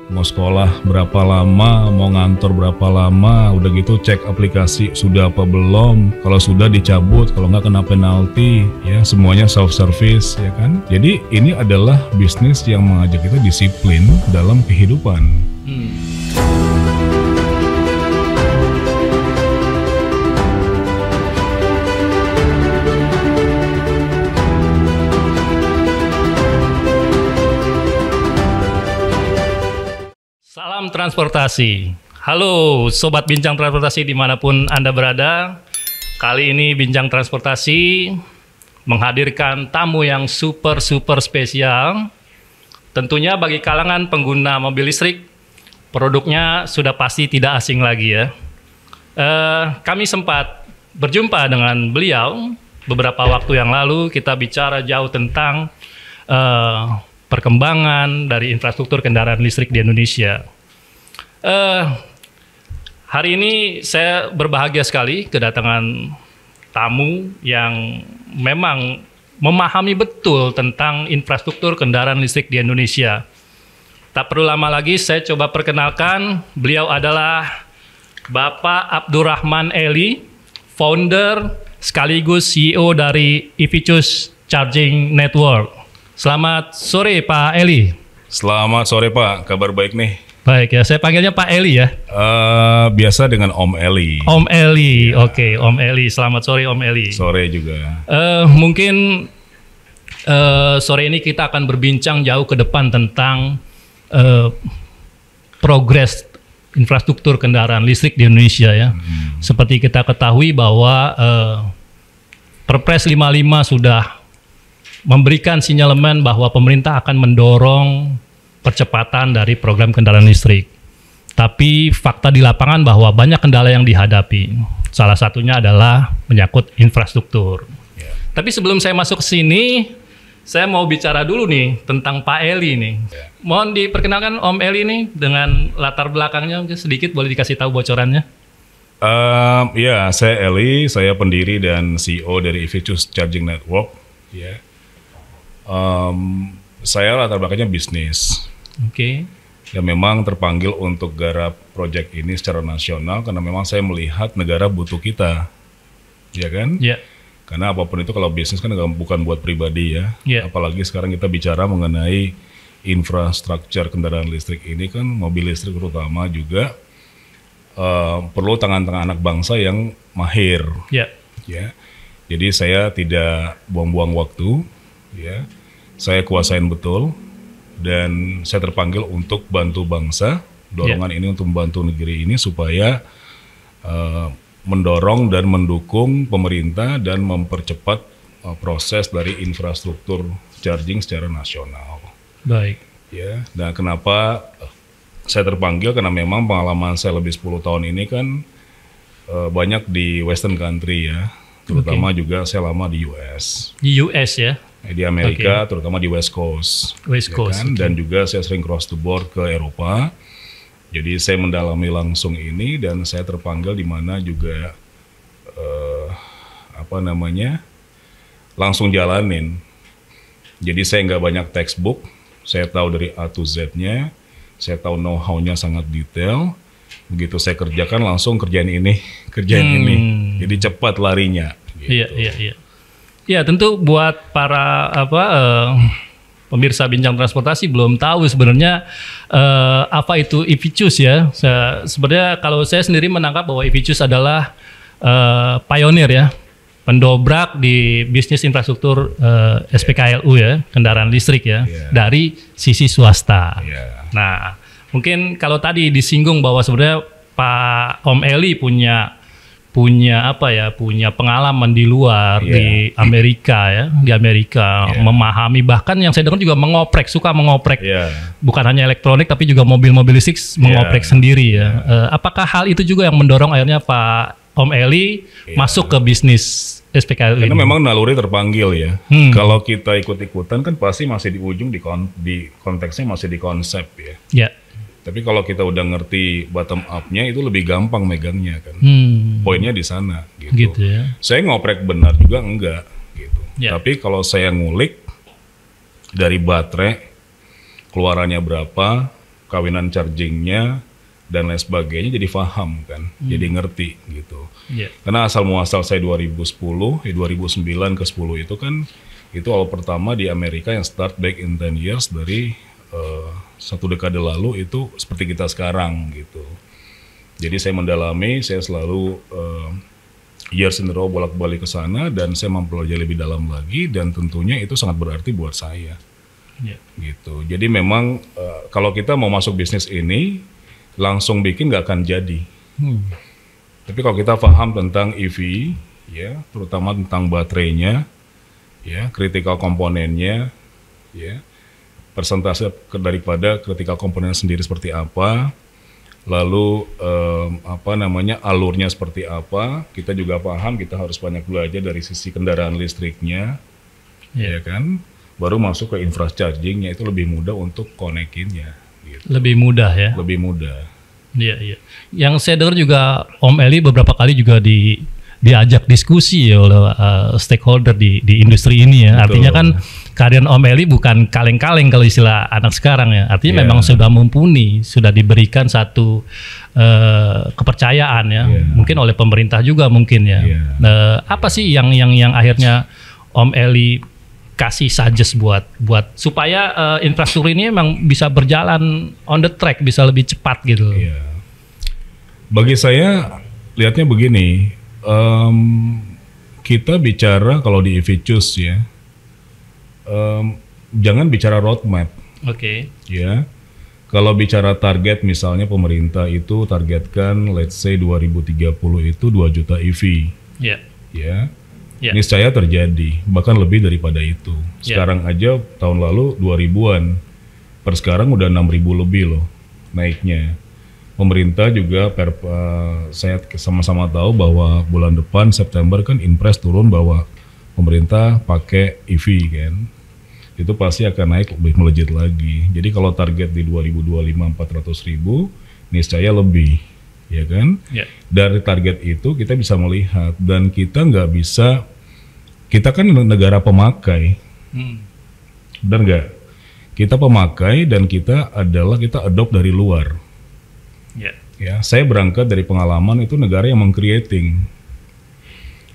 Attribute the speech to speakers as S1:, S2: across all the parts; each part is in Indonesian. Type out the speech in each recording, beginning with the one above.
S1: mau sekolah berapa lama, mau ngantor berapa lama, udah gitu cek aplikasi sudah apa belum, kalau sudah dicabut, kalau nggak kena penalti, ya semuanya self service, ya kan. Jadi ini adalah bisnis yang mengajak kita disiplin dalam kehidupan.
S2: Salam transportasi. Halo Sobat Bincang Transportasi dimanapun Anda berada. Kali ini Bincang Transportasi menghadirkan tamu yang super spesial. Tentunya bagi kalangan pengguna mobil listrik, produknya sudah pasti tidak asing lagi ya. Kami sempat berjumpa dengan beliau beberapa waktu yang lalu. Kita bicara jauh tentang perkembangan dari infrastruktur kendaraan listrik di Indonesia. Hari ini saya berbahagia sekali kedatangan tamu yang memang memahami betul tentang infrastruktur kendaraan listrik di Indonesia. Tak perlu lama lagi, saya coba perkenalkan. Beliau adalah Bapak Abdurrahman Eli, founder sekaligus CEO dari EVChoose Charging Network. Selamat sore Pak Eli.
S1: Selamat sore Pak, kabar baik nih.
S2: Baik ya, saya panggilnya Pak Eli ya.
S1: Biasa dengan Om Eli.
S2: Om Eli, ya. Oke, Om Eli. Selamat sore Om Eli.
S1: Sore juga.
S2: Mungkin sore ini kita akan berbincang jauh ke depan tentang progres infrastruktur kendaraan listrik di Indonesia ya. Seperti kita ketahui bahwa Perpres 55 sudah memberikan sinyalemen bahwa pemerintah akan mendorong percepatan dari program kendaraan listrik. Tapi fakta di lapangan bahwa banyak kendala yang dihadapi. Salah satunya adalah menyangkut infrastruktur.
S1: Yeah.
S2: Tapi sebelum saya masuk ke sini, saya mau bicara dulu nih tentang Pak Eli nih.
S1: Yeah.
S2: Mohon diperkenalkan Om Eli nih dengan latar belakangnya sedikit, boleh dikasih tahu bocorannya?
S1: Ya, saya Eli, saya pendiri dan CEO dari EVChoose Charging Network. Ya. Saya latar belakangnya bisnis.
S2: Oke.
S1: Dan memang terpanggil untuk garap proyek ini secara nasional karena memang saya melihat negara butuh kita, ya kan?
S2: Ya.
S1: Karena apapun itu kalau bisnis kan bukan buat pribadi ya.
S2: Ya.
S1: Apalagi sekarang kita bicara mengenai infrastruktur kendaraan listrik ini kan, mobil listrik terutama juga perlu tangan-tangan anak bangsa yang mahir.
S2: Ya.
S1: Ya. Jadi saya tidak buang-buang waktu, ya. Saya kuasain betul dan saya terpanggil untuk bantu bangsa. Dorongan ini untuk membantu negeri ini supaya mendorong dan mendukung pemerintah dan mempercepat proses dari infrastruktur charging secara nasional.
S2: Baik.
S1: Ya, dan kenapa saya terpanggil karena memang pengalaman saya lebih 10 tahun ini kan banyak di Western country ya. Terutama juga saya lama di US.
S2: Di US ya?
S1: Di Amerika, terutama di West Coast.
S2: West Coast,
S1: kan? Dan juga saya sering cross the board ke Eropa. Jadi saya mendalami langsung ini dan saya terpanggil di mana juga langsung jalanin. Jadi saya nggak banyak textbook, saya tahu dari A to Z-nya, saya tahu know-how-nya sangat detail. Begitu saya kerjakan langsung kerjain ini. Jadi cepat larinya. Gitu.
S2: Iya. Ya tentu buat para pemirsa Bincang Transportasi belum tahu sebenarnya apa itu EVChoose ya. Sebenarnya kalau saya sendiri menangkap bahwa EVChoose adalah pionir ya, pendobrak di bisnis infrastruktur SPKLU ya, kendaraan listrik ya, dari sisi swasta. Nah, mungkin kalau tadi disinggung bahwa sebenarnya Pak Om Eli punya pengalaman di luar, di Amerika ya, memahami, bahkan yang saya dengar juga suka mengoprek, bukan hanya elektronik tapi juga mobil-mobil listrik mengoprek sendiri ya. Apakah hal itu juga yang mendorong akhirnya Pak Om Eli masuk ke bisnis SPKLU?
S1: Karena memang naluri terpanggil ya. Kalau kita ikut-ikutan kan pasti masih di ujung di konteksnya masih di konsep ya.
S2: Ya.
S1: Tapi kalau kita udah ngerti bottom up-nya itu lebih gampang megangnya kan. Poinnya di sana gitu.
S2: Ya.
S1: Saya ngoprek benar juga enggak gitu.
S2: Ya.
S1: Tapi kalau saya ngulik dari baterai keluarannya berapa, kawinan chargingnya dan lain sebagainya, jadi paham kan, jadi ngerti gitu. Karena asal muasal saya 2009 ke 10 itu kan, itu awal pertama di Amerika yang start back in 10 years dari 1 dekade lalu itu seperti kita sekarang gitu. Jadi saya mendalami, saya selalu years in a row bolak-balik ke sana dan saya mempelajari lebih dalam lagi dan tentunya itu sangat berarti buat saya. Gitu. Jadi memang kalau kita mau masuk bisnis ini langsung bikin nggak akan jadi. Tapi kalau kita paham tentang EV, ya, terutama tentang baterainya, ya, critical komponennya, ya, persentase daripada critical komponen sendiri seperti apa, lalu alurnya seperti apa, kita juga paham, kita harus banyak belajar dari sisi kendaraan listriknya, ya kan, baru masuk ke infrastructure chargingnya itu lebih mudah untuk konekinnya. Gitu.
S2: Lebih mudah ya?
S1: Lebih mudah.
S2: Iya. Yang saya dengar juga Om Eli beberapa kali juga diajak diskusi ya oleh stakeholder di industri ini ya. Betul. Artinya kan kehadiran Om Eli bukan kaleng-kaleng kalau istilah anak sekarang ya. Artinya memang sudah mumpuni, sudah diberikan satu kepercayaan ya. Mungkin oleh pemerintah juga mungkin ya. Apa sih yang akhirnya Om Eli kasih suggest buat supaya infrastruktur ini memang bisa berjalan on the track, bisa lebih cepat gitu.
S1: Bagi saya lihatnya begini, kita bicara kalau di EV Choose ya, jangan bicara roadmap. Ya, kalau bicara target misalnya pemerintah itu targetkan let's say 2030 itu 2 juta EV. Ya. Niscaya terjadi, bahkan lebih daripada itu. Sekarang aja tahun lalu 2000-an, per sekarang udah 6.000 lebih loh naiknya. Pemerintah juga saya sama-sama tahu bahwa bulan depan September kan Inpres turun bahwa pemerintah pakai EV kan. Itu pasti akan naik lebih melejit lagi. Jadi kalau target di 2025 400.000, niscaya lebih. Ya kan? Dari target itu kita bisa melihat dan kita nggak bisa, kita kan negara pemakai, benar nggak? Kita pemakai dan kita adopt dari luar. Ya, saya berangkat dari pengalaman itu negara yang meng-creating.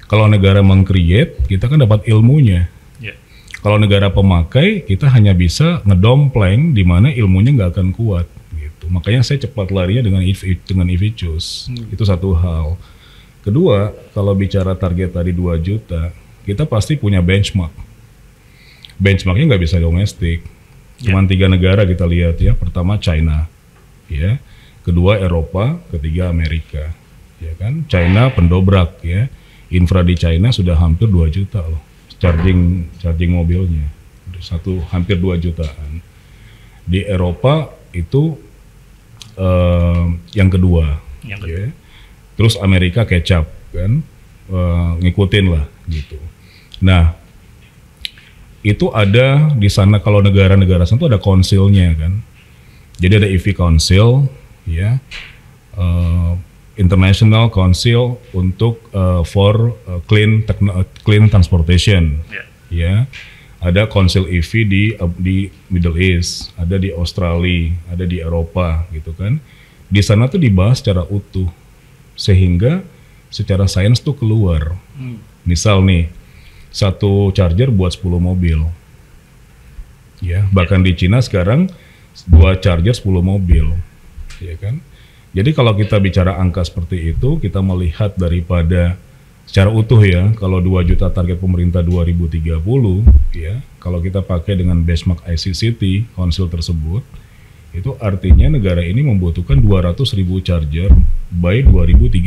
S1: Kalau negara meng-create, kita kan dapat ilmunya. Kalau negara pemakai, kita hanya bisa ngedompleng di mana ilmunya nggak akan kuat. Makanya saya cepat larinya dengan EV Choose. Itu satu hal. Kedua, kalau bicara target tadi 2 juta, kita pasti punya benchmark. Benchmarknya nggak bisa domestik. Cuman 3 negara kita lihat ya. Pertama China, ya. Kedua Eropa, ketiga Amerika, ya kan. China pendobrak ya. Infra di China sudah hampir 2 juta loh. Charging mobilnya, hampir 2 jutaan. Di Eropa itu yang kedua. Ya. Terus Amerika catch up kan, ngikutin lah gitu. Nah, itu ada di sana kalau negara-negara sana itu ada konsilnya kan. Jadi ada EV Council, ya, International Council untuk for clean transportation, ya. Ada konsil EV di Middle East, ada di Australia, ada di Eropa gitu kan. Di sana tuh dibahas secara utuh sehingga secara sains tuh keluar. Misal nih, satu charger buat 10 mobil. Ya, bahkan di Cina sekarang 2 charger 10 mobil. Ya kan? Jadi kalau kita bicara angka seperti itu, kita melihat daripada secara utuh ya, kalau 2 juta target pemerintah 2030, ya, kalau kita pakai dengan benchmark ICCT, konsil tersebut, itu artinya negara ini membutuhkan 200.000 charger by 2030.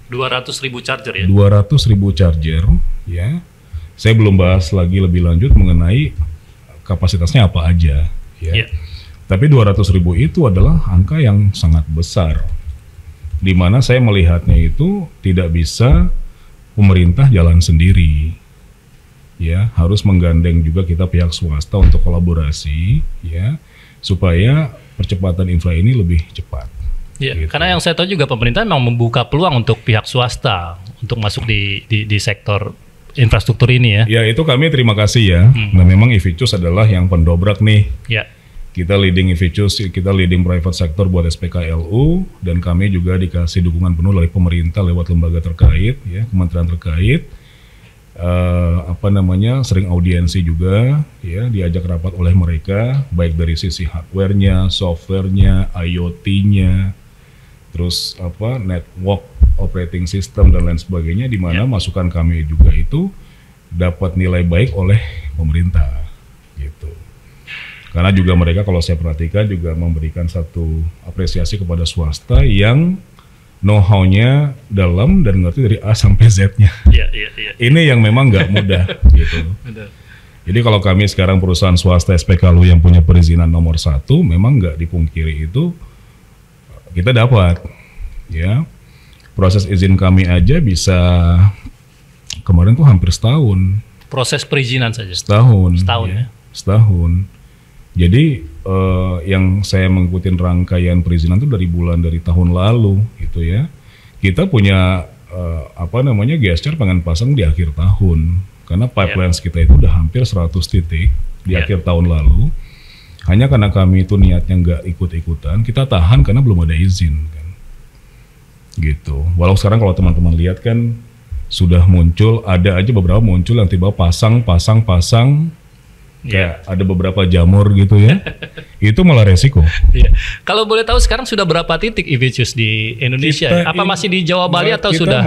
S2: 200.000 charger ya?
S1: 200.000 charger, ya. Saya belum bahas lagi lebih lanjut mengenai kapasitasnya apa aja, ya. Tapi 200.000 itu adalah angka yang sangat besar. Di mana saya melihatnya itu tidak bisa pemerintah jalan sendiri, ya, harus menggandeng juga kita pihak swasta untuk kolaborasi, ya, supaya percepatan infra ini lebih cepat.
S2: Ya, gitu. Karena yang saya tahu juga pemerintah memang membuka peluang untuk pihak swasta untuk masuk di sektor infrastruktur ini ya.
S1: Ya, itu kami terima kasih ya. Nah, memang EV Choose adalah yang pendobrak nih.
S2: Ya.
S1: Kita leading EVCUS, kita leading private sector buat SPKLU, dan kami juga dikasih dukungan penuh dari pemerintah lewat lembaga terkait, ya, kementerian terkait. Sering audiensi juga, ya, diajak rapat oleh mereka, baik dari sisi hardware-nya, software-nya, IoT-nya, terus network operating system dan lain sebagainya, di mana masukan kami juga itu dapat nilai baik oleh pemerintah, gitu. Karena juga mereka kalau saya perhatikan juga memberikan satu apresiasi kepada swasta yang know-how-nya dalam dan ngerti dari A sampai Z-nya. Ini yang memang nggak mudah, gitu. Jadi kalau kami sekarang perusahaan swasta SPKLU yang punya perizinan nomor 1, memang nggak dipungkiri itu kita dapat, ya. Proses izin kami aja bisa kemarin tuh hampir setahun.
S2: Proses perizinan saja?
S1: Setahun
S2: ya?
S1: Setahun. Jadi yang saya mengikuti rangkaian perizinan itu dari tahun lalu, gitu ya. Kita punya GSR pengen pasang di akhir tahun, karena pipelines kita itu udah hampir 100 titik di akhir tahun lalu. Hanya karena kami itu niatnya nggak ikut-ikutan, kita tahan karena belum ada izin, kan. Gitu. Walau sekarang kalau teman-teman lihat kan sudah muncul, ada aja beberapa muncul yang tiba pasang. Kayak ada beberapa jamur gitu ya. Itu malah resiko.
S2: Kalau boleh tahu sekarang sudah berapa titik EVCUS di Indonesia? Apa masih di Jawa Bali atau sudah?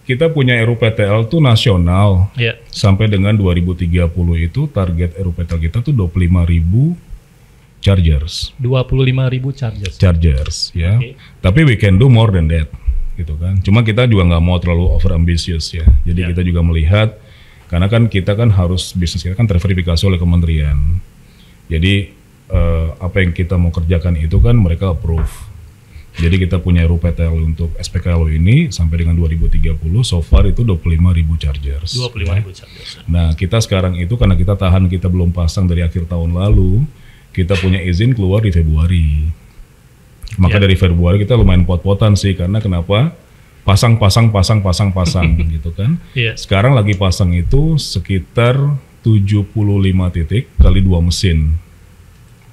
S1: Kita punya RUPTL tuh nasional. Sampai dengan 2030 itu target RUPTL kita tuh 25.000 chargers.
S2: 25.000
S1: chargers, ya. Tapi we can do more than that, gitu kan. Cuma kita juga nggak mau terlalu over ambitious, ya. Jadi kita juga melihat, karena kan kita kan harus, bisnis kita kan terverifikasi oleh kementerian. Jadi apa yang kita mau kerjakan itu kan mereka approve. Jadi kita punya RUPTL untuk SPKLU ini sampai dengan 2030, so far itu 25.000 chargers.
S2: 25.000 chargers.
S1: Nah, kita sekarang itu karena kita tahan, kita belum pasang dari akhir tahun lalu, kita punya izin keluar di Februari. Maka dari Februari kita lumayan pot-potan sih, karena kenapa? Pasang gitu kan. Sekarang lagi pasang itu sekitar 75 titik kali 2 mesin.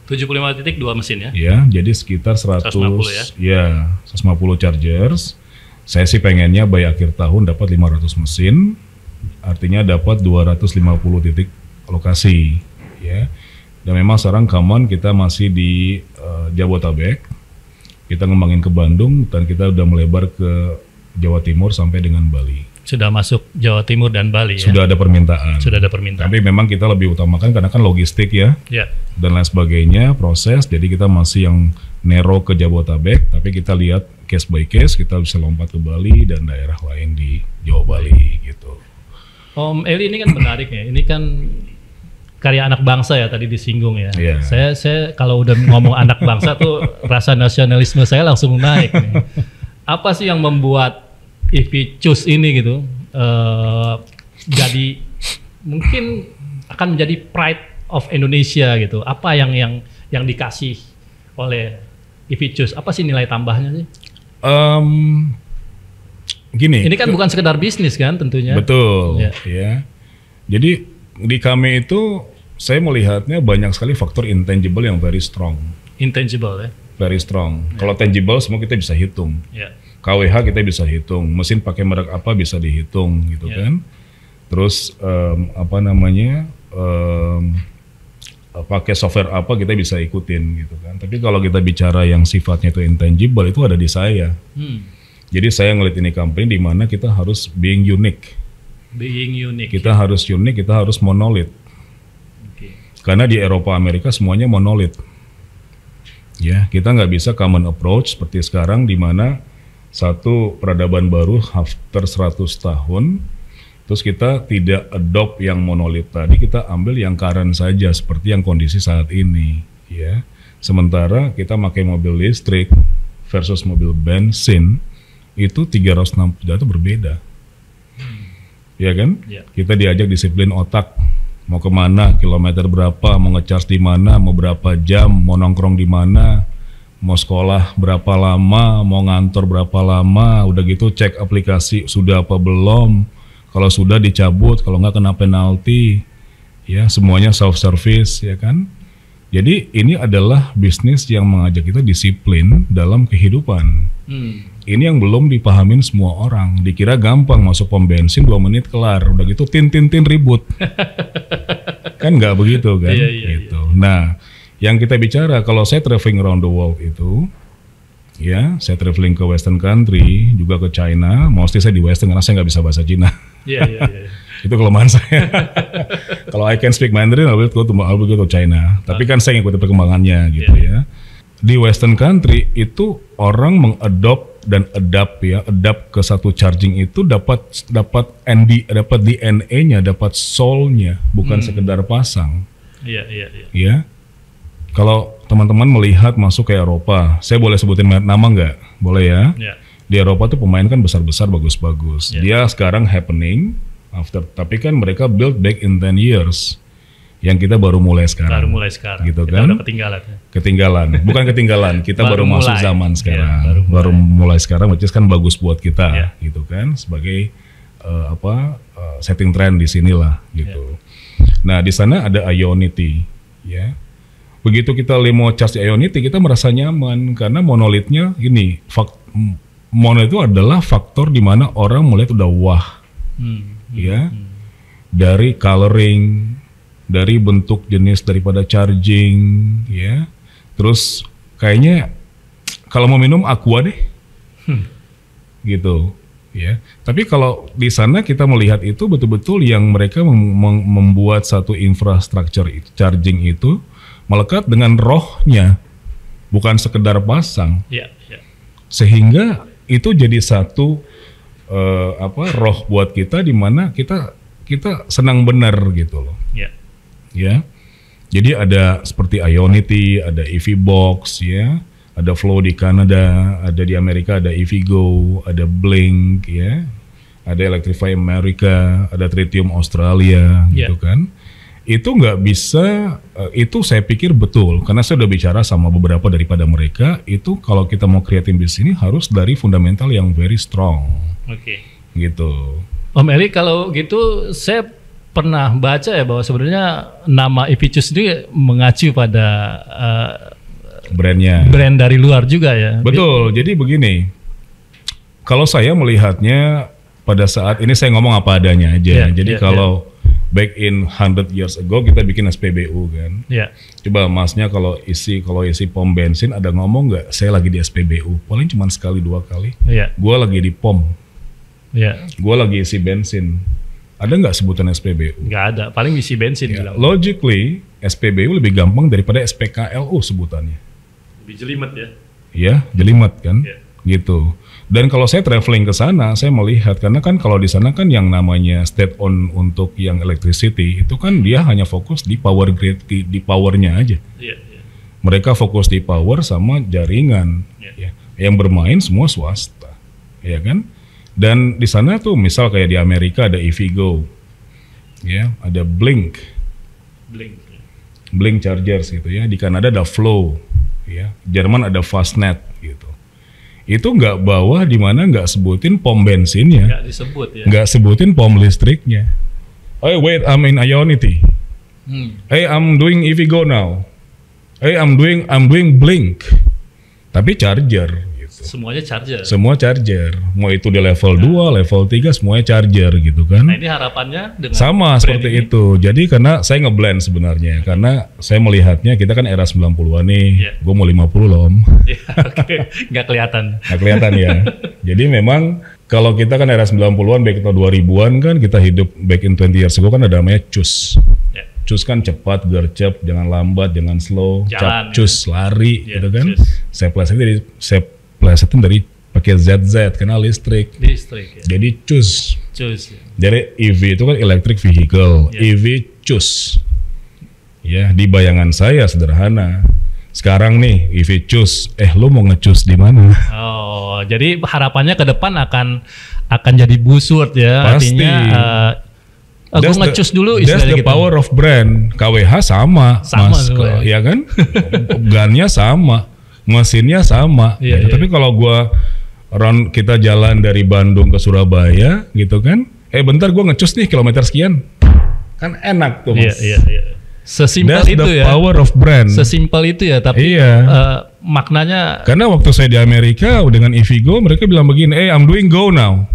S2: 75 titik 2 mesin ya?
S1: Ya, jadi sekitar 150 chargers. Saya sih pengennya by akhir tahun dapat 500 mesin, artinya dapat 250 titik lokasi, ya. Dan memang sekarang common kita masih di Jabotabek, kita ngembangin ke Bandung, dan kita udah melebar ke Jawa Timur sampai dengan Bali.
S2: Sudah masuk Jawa Timur dan Bali ya?
S1: Sudah ada permintaan.
S2: Tapi
S1: memang kita lebih utamakan karena kan logistik ya, dan lain sebagainya, proses. Jadi kita masih yang narrow ke Jabotabek, tapi kita lihat case by case, kita bisa lompat ke Bali dan daerah lain di Jawa Bali gitu.
S2: Om Eli, ini kan menarik ya, ini kan karya anak bangsa ya, tadi disinggung ya. Saya kalau udah ngomong anak bangsa tuh rasa nasionalisme saya langsung naik nih. Apa sih yang membuat EVCUS ini gitu jadi mungkin akan menjadi pride of Indonesia gitu? Apa yang dikasih oleh EVCUS? Apa sih nilai tambahnya sih?
S1: Gini.
S2: Ini kan bukan sekedar bisnis kan tentunya.
S1: Betul. Ya. Jadi di kami itu saya melihatnya banyak sekali faktor intangible yang very strong.
S2: Intangible ya?
S1: Very strong. Kalau tangible semua kita bisa hitung. KWH kita bisa hitung, mesin pakai merek apa bisa dihitung gitu kan. Terus pakai software apa kita bisa ikutin gitu kan. Tapi kalau kita bicara yang sifatnya itu intangible, itu ada di saya. Jadi saya ngeliat ini company di mana kita harus being unique. Kita harus unik, kita harus monolith. Karena di Eropa Amerika semuanya monolith. Ya, kita nggak bisa common approach seperti sekarang di mana satu peradaban baru after 100 tahun, terus kita tidak adopt yang monolith tadi, kita ambil yang current saja seperti yang kondisi saat ini, ya. Sementara kita pakai mobil listrik versus mobil bensin itu 360 derajat berbeda, ya kan? Kita diajak disiplin otak, mau kemana, kilometer berapa, mau ngecharge di mana, mau berapa jam, mau nongkrong di mana, mau sekolah berapa lama, mau ngantor berapa lama, udah gitu cek aplikasi sudah apa belum, kalau sudah dicabut, kalau nggak kena penalti, ya semuanya self service, ya kan. Jadi ini adalah bisnis yang mengajak kita disiplin dalam kehidupan. Ini yang belum dipahamin semua orang. Dikira gampang masuk pom bensin 2 menit kelar. Udah gitu tin ribut. Kan nggak begitu kan? Gitu. Nah, yang kita bicara kalau saya traveling around the world itu, ya saya traveling ke Western country, juga ke China. Mostly saya di Western karena saya nggak bisa bahasa Cina. Itu kelemahan saya. Kalau I can speak Mandarin, I'll go to China. Tapi kan saya ngikutin perkembangannya gitu ya. Di Western country itu orang mengadopt dan adapt ke satu charging itu dapat DNA-nya, dapat soul-nya, bukan sekedar pasang. Ya. Kalau teman-teman melihat masuk ke Eropa, saya boleh sebutin nama nggak? Boleh ya? Di Eropa tuh pemain kan besar-besar, bagus-bagus. Dia sekarang happening. Tapi kan mereka build back in 10 years. Yang kita baru mulai sekarang. Gitu
S2: kita
S1: kan?
S2: Udah
S1: ketinggalan. Bukan ketinggalan, kita baru masuk zaman sekarang. Baru mulai sekarang, which is kan bagus buat kita, gitu kan? Sebagai setting trend di sinilah, gitu. Nah, di sana ada Ionity, ya. Begitu kita mau charge Ionity, kita merasa nyaman karena monolitnya ini. Monolit itu adalah faktor di mana orang mulai udah wah. Ya, dari coloring, dari bentuk jenis daripada charging, ya. Terus kayaknya kalau mau minum aqua deh, gitu, ya. Tapi kalau di sana kita melihat itu betul-betul yang mereka membuat satu infrastruktur charging itu melekat dengan rohnya, bukan sekedar pasang, sehingga itu jadi satu roh buat kita di mana kita senang benar gitu loh. Ya. Jadi ada seperti Ionity, ada EVBox ya, ada Flow di Kanada, ada di Amerika ada EVgo, ada Blink ya. Ada Electrify America, ada Tritium Australia gitu kan. Itu nggak bisa, itu saya pikir betul karena saya udah bicara sama beberapa daripada mereka, itu kalau kita mau creating bisnis ini harus dari fundamental yang very strong. Gitu.
S2: Om Eri, kalau gitu saya pernah baca ya bahwa sebenarnya nama EVChoose ini mengacu pada brand dari luar juga ya.
S1: Betul. Jadi begini, kalau saya melihatnya pada saat ini saya ngomong apa adanya aja. Jadi kalau back in 100 years ago kita bikin SPBU kan. Coba masnya kalau isi pom bensin ada ngomong nggak saya lagi di SPBU? Paling cuma sekali 2 kali. Gua lagi di pom. Gue lagi isi bensin. Ada nggak sebutan SPBU?
S2: Nggak ada, paling isi bensin.
S1: Logically, SPBU lebih gampang daripada SPKLU sebutannya.
S2: Lebih jelimet ya?
S1: Ya, jelimet kan? Gitu. Dan kalau saya traveling ke sana, saya melihat karena kan kalau di sana kan yang namanya state on untuk yang electricity itu kan dia hanya fokus di power grid, di powernya aja. Mereka fokus di power sama jaringan. Yang bermain semua swasta, ya kan? Dan di sana tuh misal kayak di Amerika ada EVgo, ya, ada Blink chargers gitu ya. Di Kanada ada Flow, ya. Jerman ada Fastnet gitu. Itu nggak bawah di mana nggak sebutin pom bensinnya,
S2: nggak disebut ya.
S1: Nggak sebutin pom listriknya. Oh wait, I'm in Ionity. Hey, I'm doing EVgo now. Hey, I'm doing Blink. Tapi charger.
S2: Semuanya charger.
S1: Semua charger. Mau itu di level 2, level 3 semuanya charger gitu kan.
S2: Nah, ini harapannya dengan
S1: sama seperti ini. Itu. Jadi karena saya ngeblend sebenarnya. Karena saya melihatnya kita kan era 90-an nih. Gue mau 50 loh Om.
S2: Nggak kelihatan.
S1: Nggak kelihatan ya. Jadi memang kalau kita kan era 90-an back ke 2000-an kan kita hidup back in 20 years ago kan ada namanya cus. Cus kan cepat, gercep, jangan lambat, jangan slow.
S2: Jalan,
S1: cus lari gitu kan. Saya plesetin dari pakai ZZ karena listrik ya. Jadi cus ya. Jadi EV itu kan electric vehicle, EV cus ya. Di bayangan saya sederhana. Sekarang nih EV cus, lu mau ngecus di mana?
S2: Oh, jadi harapannya ke depan akan jadi buzzword ya.
S1: Pasti.
S2: Artinya gue ngecus dulu
S1: istilahnya. That's the power of brand. KWH sama Mas, ya kan? Gunnya sama. Mesinnya sama, tapi kalau kita jalan dari Bandung ke Surabaya gitu kan, bentar gue ngecus nih kilometer sekian, kan enak tuh Mas.
S2: Sesimpel
S1: That's
S2: itu
S1: the
S2: ya.
S1: power of brand.
S2: Sesimpel itu ya, tapi
S1: Iya.
S2: maknanya
S1: Karena waktu saya di Amerika dengan EVgo, mereka bilang begini, I'm doing go now.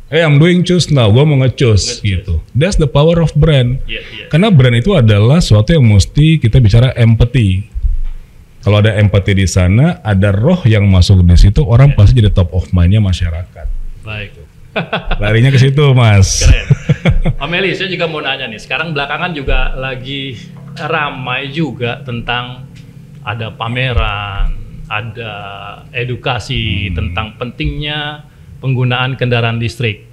S1: I'm doing choose now, gue mau nge-choose gitu. That's the power of brand. Karena brand itu adalah sesuatu yang mesti kita bicara empathy. Kalau ada empathy di sana, ada roh yang masuk di situ, orang pasti jadi top of mind-nya masyarakat.
S2: baik.
S1: Larinya ke situ, Mas.
S2: Keren. Pak Meli, saya juga mau nanya nih. Sekarang belakangan juga lagi ramai juga tentang ada pameran, ada edukasi tentang pentingnya penggunaan kendaraan listrik.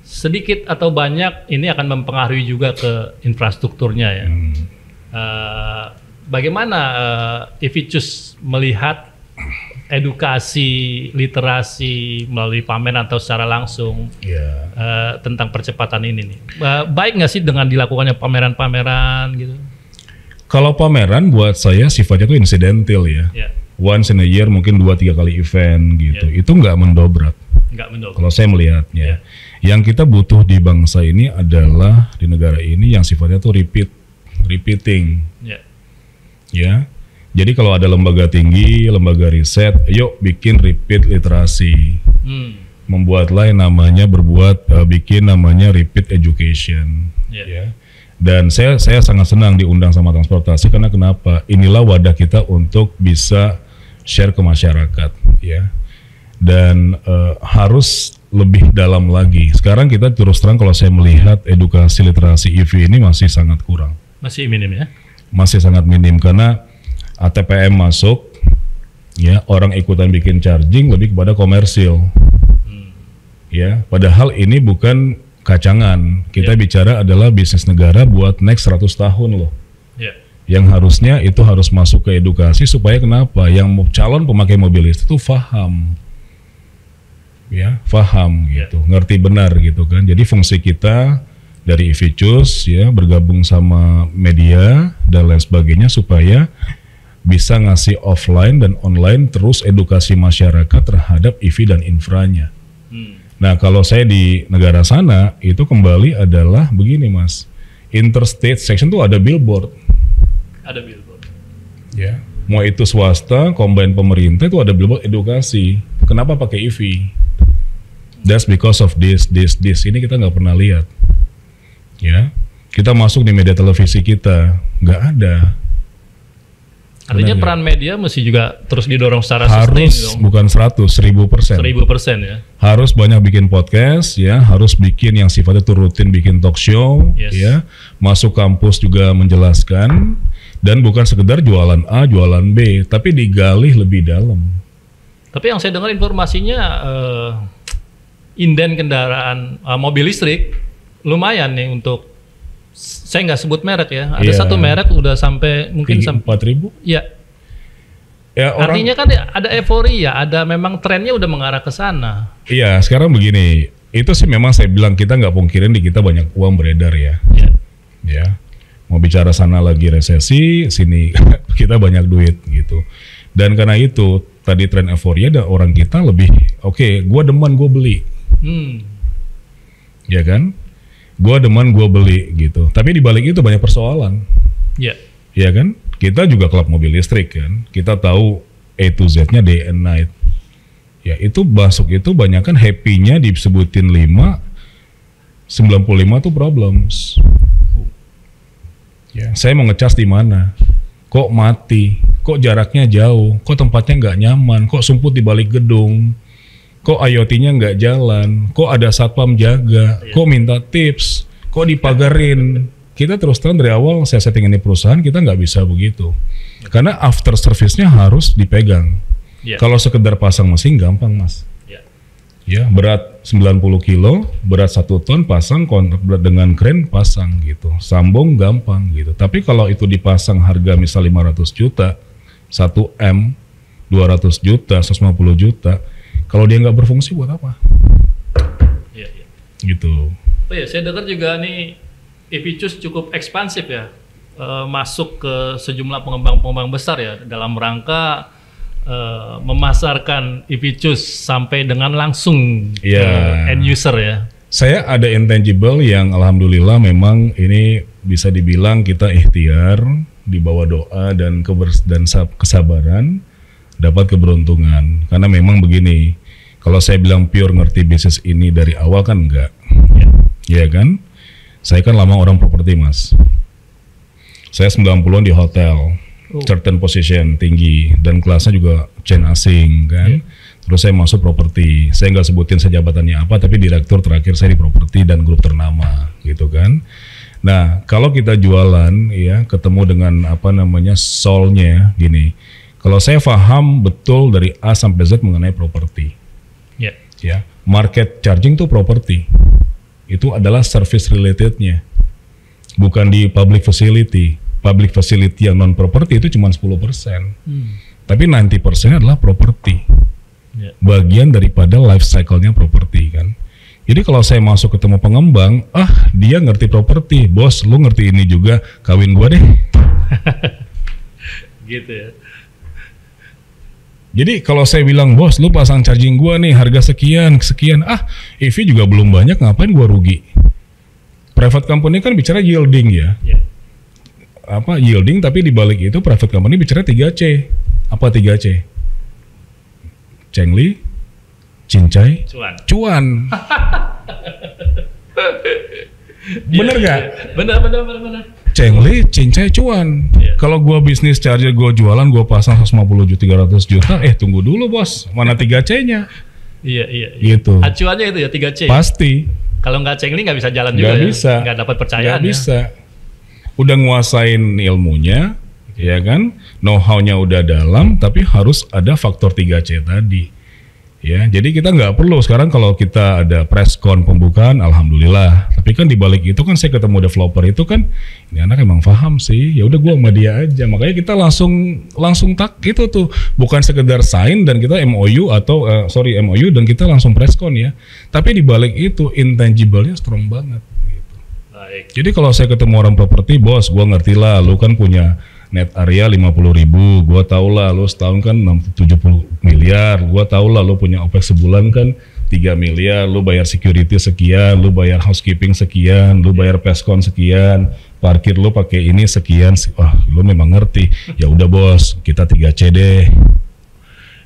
S2: Sedikit atau banyak ini akan mempengaruhi juga ke infrastrukturnya ya. Bagaimana EVChoose melihat edukasi, literasi melalui pameran atau secara langsung tentang percepatan ini nih? Baik nggak sih dengan dilakukannya pameran-pameran gitu?
S1: Kalau pameran buat saya sifatnya tuh insidental ya. Once in a year mungkin 2-3 kali event gitu. Itu nggak mendobrak. Kalau saya melihatnya. Yang kita butuh di bangsa ini adalah di negara ini yang sifatnya tuh repeating. Ya. Jadi kalau ada lembaga tinggi, lembaga riset, yuk bikin repeat literasi. Membuatlah yang namanya bikin namanya repeat education. Ya. Dan saya sangat senang diundang sama transportasi karena kenapa? Inilah wadah kita untuk bisa share ke masyarakat, ya. Dan harus lebih dalam lagi. Sekarang kita terus terang kalau saya melihat edukasi literasi EV ini masih sangat kurang.
S2: Masih minim ya?
S1: Masih sangat minim karena ATPM masuk, ya orang ikutan bikin charging lebih kepada komersil, ya. Padahal ini bukan kacangan. Kita bicara adalah bisnis negara buat next 100 tahun loh. Yang harusnya itu harus masuk ke edukasi supaya kenapa? Yang calon pemakai mobil listrik itu paham, ya, paham gitu, ngerti benar gitu kan. Jadi fungsi kita dari EVChoose ya bergabung sama media dan lain sebagainya supaya bisa ngasih offline dan online terus edukasi masyarakat terhadap EV dan infranya. Nah kalau saya di negara sana itu kembali adalah begini Mas, interstate section tuh ada billboard.
S2: Ada billboard.
S1: Ya, mau itu swasta, combine pemerintah itu ada billboard edukasi. Kenapa pakai EV? That's because of this. Ini kita nggak pernah lihat. Ya, kita masuk di media televisi kita nggak ada.
S2: Artinya peran media mesti juga terus didorong secara
S1: harus
S2: sustain,
S1: bukan 100, 1000%.
S2: 1000% ya.
S1: Harus banyak bikin podcast ya, harus bikin yang sifatnya tuh rutin bikin talk show ya. Masuk kampus juga menjelaskan dan bukan sekedar jualan A, jualan B, tapi digali lebih dalam.
S2: Tapi yang saya dengar informasinya inden kendaraan mobil listrik lumayan nih untuk, saya nggak sebut merek ya, ada satu merek udah sampai mungkin sampai
S1: 4.000.
S2: Ya. Artinya kan ada euforia, ada memang trennya udah mengarah ke sana.
S1: Iya, sekarang begini, itu sih memang saya bilang kita nggak pungkirin di kita banyak uang beredar ya. Ya, mau bicara sana lagi resesi, sini kita banyak duit gitu. Dan karena itu tadi tren euforia dan orang kita lebih gue demen gue beli, ya kan? Gue demen gue beli gitu. Tapi di balik itu banyak persoalan. Ya kan? Kita juga klub mobil listrik kan. Kita tahu A to Z-nya day and night. Ya itu masuk itu banyak kan happy-nya disebutin 5, 95 tuh problems. Ya, saya mau ngecas di mana? Kok mati? Kok jaraknya jauh? Kok tempatnya nggak nyaman? Kok sumput di balik gedung? Kok IoT-nya nggak jalan? Kok ada satpam jaga? Kok minta tips? Kok dipagarin? Kita terus terang dari awal saya setting ini perusahaan kita nggak bisa begitu. Karena after service-nya harus dipegang. Kalau sekedar pasang mesin gampang Mas. Ya berat 90 kilo, berat 1 ton pasang, kontrak berat dengan kren pasang gitu. Sambung gampang gitu. Tapi kalau itu dipasang harga misal 500 juta, 1M, 200 juta, 150 juta, kalau dia nggak berfungsi buat apa? Gitu.
S2: Oh ya, saya dengar juga nih EVChoose cukup ekspansif ya, masuk ke sejumlah pengembang-pengembang besar ya dalam rangka memasarkan EVChoose sampai dengan langsung ke end user ya.
S1: Saya ada intangible yang alhamdulillah memang ini bisa dibilang kita ikhtiar di bawah doa dan kesabaran dapat keberuntungan. Karena memang begini, kalau saya bilang pure ngerti bisnis ini dari awal kan enggak. Ya kan? Saya kan lama orang properti, Mas. Saya 90-an di hotel, certain position tinggi dan kelasnya juga chain asing kan. Terus saya masuk properti. Saya nggak sebutin saya jabatannya apa, tapi direktur terakhir saya di properti dan grup ternama, gitu kan. Nah, kalau kita jualan, ya ketemu dengan apa namanya soul-nya, gini. Kalau saya paham betul dari A sampai Z mengenai properti, ya market charging tuh properti, itu adalah service relatednya, bukan di public facility. Public facility yang non properti itu cuma 10%, tapi 90% adalah properti. Bagian daripada life cycle-nya properti kan. Jadi kalau saya masuk ketemu pengembang, dia ngerti properti, bos, lu ngerti ini juga, kawin gua deh.
S2: Gitu ya.
S1: Jadi kalau saya bilang, bos, lu pasang charging gua nih harga sekian, EV juga belum banyak, ngapain gua rugi? Private company kan bicara yielding ya. Apa yielding, tapi dibalik itu private company bicara 3C. Apa 3C? Cengli, cincai, cuan. Bener gak?
S2: Bener.
S1: Cengli, cincai, cuan. Kalau gua bisnis charger, gua jualan, gua pasang 150 juta, 300 juta. Tunggu dulu bos, mana 3C-nya?
S2: Iya.
S1: Gitu.
S2: Acuannya itu ya 3C.
S1: Pasti.
S2: Kalau nggak cengli nggak bisa jalan juga. Nggak dapat percayaan.
S1: Nggak bisa. Udah nguasain ilmunya, ya kan, know-how-nya udah dalam, tapi harus ada faktor 3C tadi. Ya, jadi kita nggak perlu sekarang kalau kita ada press con pembukaan, alhamdulillah. Tapi kan di balik itu kan saya ketemu developer itu kan, ini anak emang paham sih. Ya udah gua sama dia aja. Makanya kita langsung tak gitu tuh, bukan sekedar sign dan kita MOU atau MOU dan kita langsung press con ya. Tapi di balik itu intangible-nya strong banget. Gitu.
S2: Baik.
S1: Jadi kalau saya ketemu orang properti, bos, gua ngerti lah, lu kan punya net area 50.000, gua tau lah lu setahun kan 70 miliar, gua tau lah lu punya OPEX sebulan kan 3 miliar, lu bayar security sekian, lu bayar housekeeping sekian, lu bayar peskon sekian, parkir lu pakai ini sekian, wah lu memang ngerti. Ya udah bos, kita 3C deh.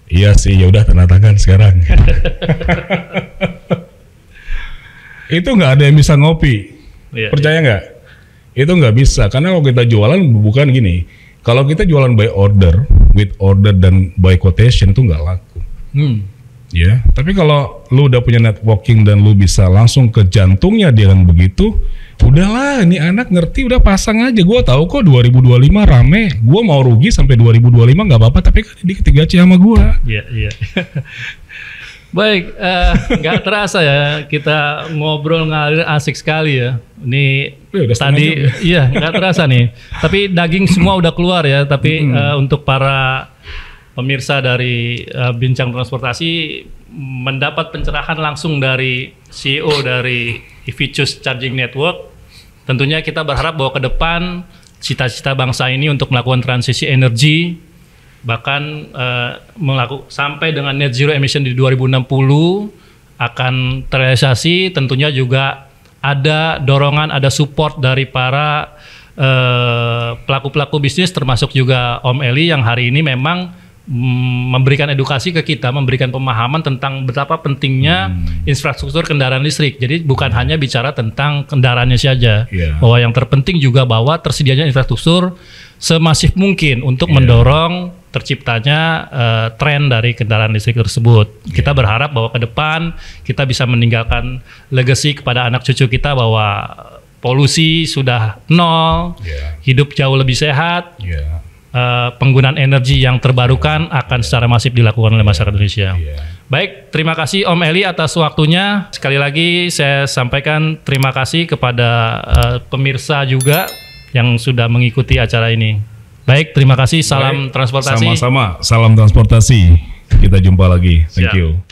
S1: Iya sih, ya udah tanda tangan sekarang. Itu nggak ada yang bisa ngopi, percaya nggak? Itu nggak bisa, karena kalau kita jualan bukan gini. Kalau kita jualan by order, with order dan by quotation itu nggak laku. Ya, tapi kalau lu udah punya networking dan lu bisa langsung ke jantungnya dengan begitu, udahlah, ini anak ngerti, udah pasang aja. Gua tahu kok 2025 rame. Gua mau rugi sampai 2025 nggak apa-apa, tapi kan di ketiga C sama gua.
S2: Iya. Baik, nggak terasa ya kita ngobrol ngalir asik sekali ya. Ini tadi, iya nggak terasa nih. Tapi daging semua udah keluar ya. Tapi untuk para pemirsa dari Bincang Transportasi mendapat pencerahan langsung dari CEO dari EV-Choose Charging Network. Tentunya kita berharap bahwa ke depan cita-cita bangsa ini untuk melakukan transisi energi, bahkan sampai dengan net zero emission di 2060 akan terrealisasi. Tentunya juga ada dorongan, ada support dari para pelaku-pelaku bisnis, termasuk juga Om Eli yang hari ini memang memberikan edukasi ke kita, memberikan pemahaman tentang betapa pentingnya infrastruktur kendaraan listrik. Jadi bukan hanya bicara tentang kendaraannya saja, bahwa yang terpenting juga bahwa tersedianya infrastruktur semasif mungkin untuk mendorong terciptanya tren dari kendaraan listrik tersebut. Kita berharap bahwa ke depan kita bisa meninggalkan legacy kepada anak cucu kita bahwa polusi sudah nol, hidup jauh lebih sehat, penggunaan energi yang terbarukan akan secara masif dilakukan oleh masyarakat Indonesia. Baik, terima kasih Om Eli atas waktunya. Sekali lagi saya sampaikan terima kasih kepada pemirsa juga yang sudah mengikuti acara ini. Baik, terima kasih. Salam transportasi.
S1: Sama-sama, salam transportasi. Kita jumpa lagi. Thank you.